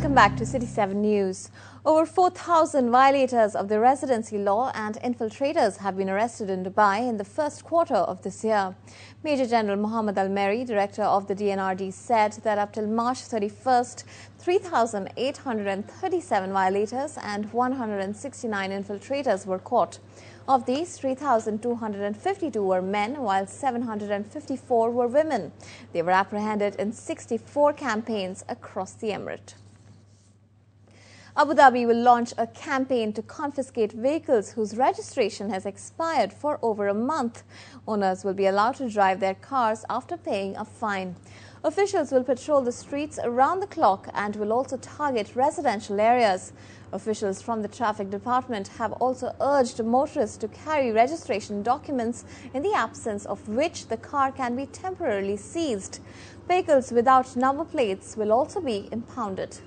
Welcome back to City 7 News. Over 4,000 violators of the residency law and infiltrators have been arrested in Dubai in the first quarter of this year. Major General Mohammed Al-Meri, director of the DNRD, said that up till March 31st, 3,837 violators and 169 infiltrators were caught. Of these, 3,252 were men, while 754 were women. They were apprehended in 64 campaigns across the emirate. Abu Dhabi will launch a campaign to confiscate vehicles whose registration has expired for over a month. Owners will be allowed to drive their cars after paying a fine. Officials will patrol the streets around the clock and will also target residential areas. Officials from the traffic department have also urged motorists to carry registration documents, in the absence of which the car can be temporarily seized. Vehicles without number plates will also be impounded.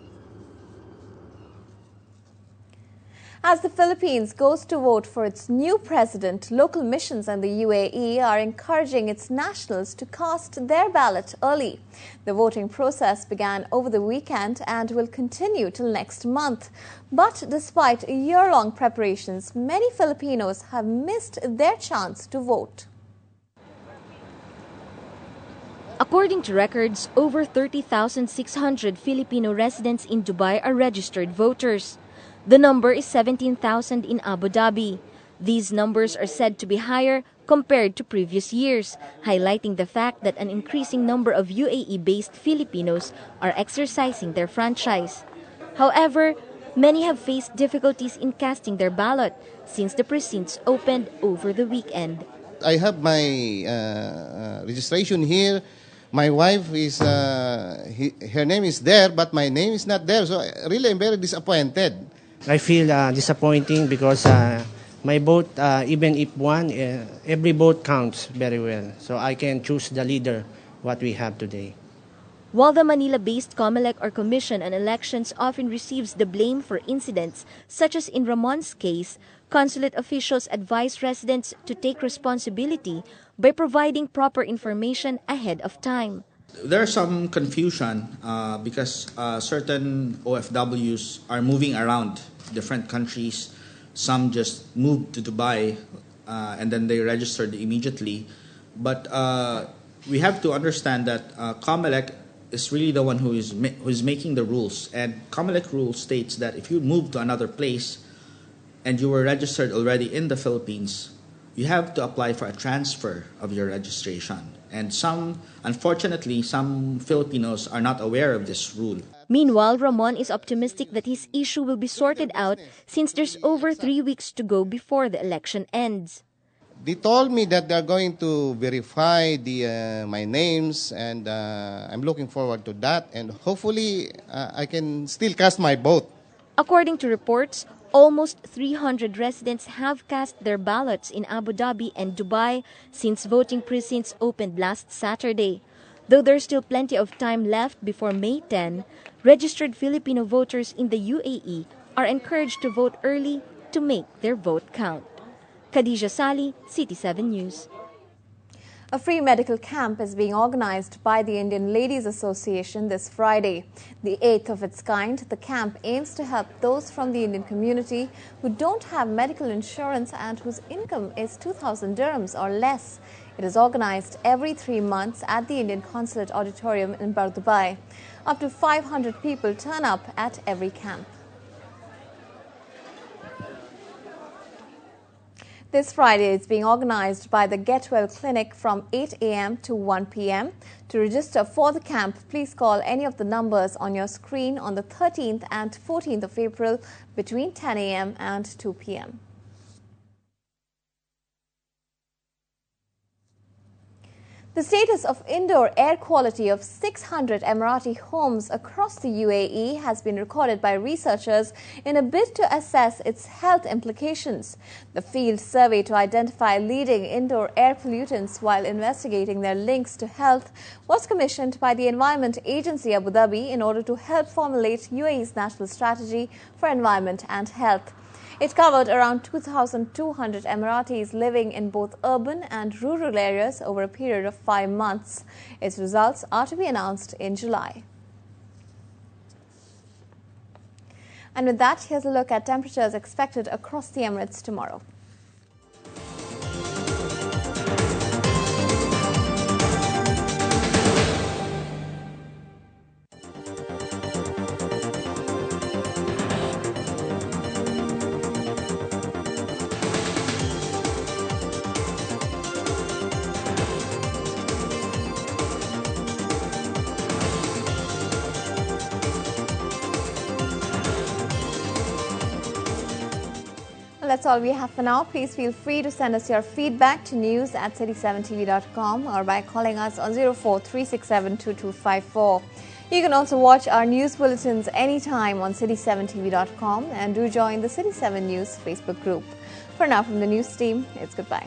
As the Philippines goes to vote for its new president, local missions in the UAE are encouraging its nationals to cast their ballot early. The voting process began over the weekend and will continue till next month. But despite year-long preparations, many Filipinos have missed their chance to vote. According to records, over 30,600 Filipino residents in Dubai are registered voters. The number is 17,000 in Abu Dhabi. These numbers are said to be higher compared to previous years, highlighting the fact that an increasing number of UAE-based Filipinos are exercising their franchise. However, many have faced difficulties in casting their ballot since the precincts opened over the weekend. I have my registration here. My wife is, her name is there, but my name is not there. So really, I'm very disappointed. I feel disappointing because my vote, even if one, every vote counts very well. So I can choose the leader what we have today. While the Manila-based COMELEC or Commission on Elections often receives the blame for incidents such as in Ramon's case, consulate officials advise residents to take responsibility by providing proper information ahead of time. There's some confusion because certain OFWs are moving around different countries. Some just moved to Dubai and then they registered immediately. But we have to understand that COMELEC is really the one who is making the rules. And COMELEC rule states that if you move to another place and you were registered already in the Philippines, you have to apply for a transfer of your registration. And unfortunately, some Filipinos are not aware of this rule. Meanwhile, Ramon is optimistic that his issue will be sorted out since there's over 3 weeks to go before the election ends. They told me that they're going to verify my names, and I'm looking forward to that. And hopefully, I can still cast my vote. According to reports, almost 300 residents have cast their ballots in Abu Dhabi and Dubai since voting precincts opened last Saturday. Though there's still plenty of time left before May 10, registered Filipino voters in the UAE are encouraged to vote early to make their vote count. Khadija Sali, City 7 News. A free medical camp is being organized by the Indian Ladies Association this Friday. The 8th of its kind, the camp aims to help those from the Indian community who don't have medical insurance and whose income is 2,000 dirhams or less. It is organized every 3 months at the Indian Consulate Auditorium in Dubai. Up to 500 people turn up at every camp. This Friday, it's being organized by the Get Well Clinic from 8 a.m. to 1 p.m. To register for the camp, please call any of the numbers on your screen on the 13th and 14th of April between 10 a.m. and 2 p.m. The status of indoor air quality of 600 Emirati homes across the UAE has been recorded by researchers in a bid to assess its health implications. The field survey to identify leading indoor air pollutants while investigating their links to health was commissioned by the Environment Agency Abu Dhabi in order to help formulate UAE's national strategy for environment and health. It covered around 2,200 Emiratis living in both urban and rural areas over a period of 5 months. Its results are to be announced in July. And with that, here's a look at temperatures expected across the Emirates tomorrow. Well, that's all we have for now. Please feel free to send us your feedback to news@city7tv.com or by calling us on 04-367-2254. You can also watch our news bulletins anytime on city7tv.com and do join the City 7 News Facebook group. For now, from the news team, it's goodbye.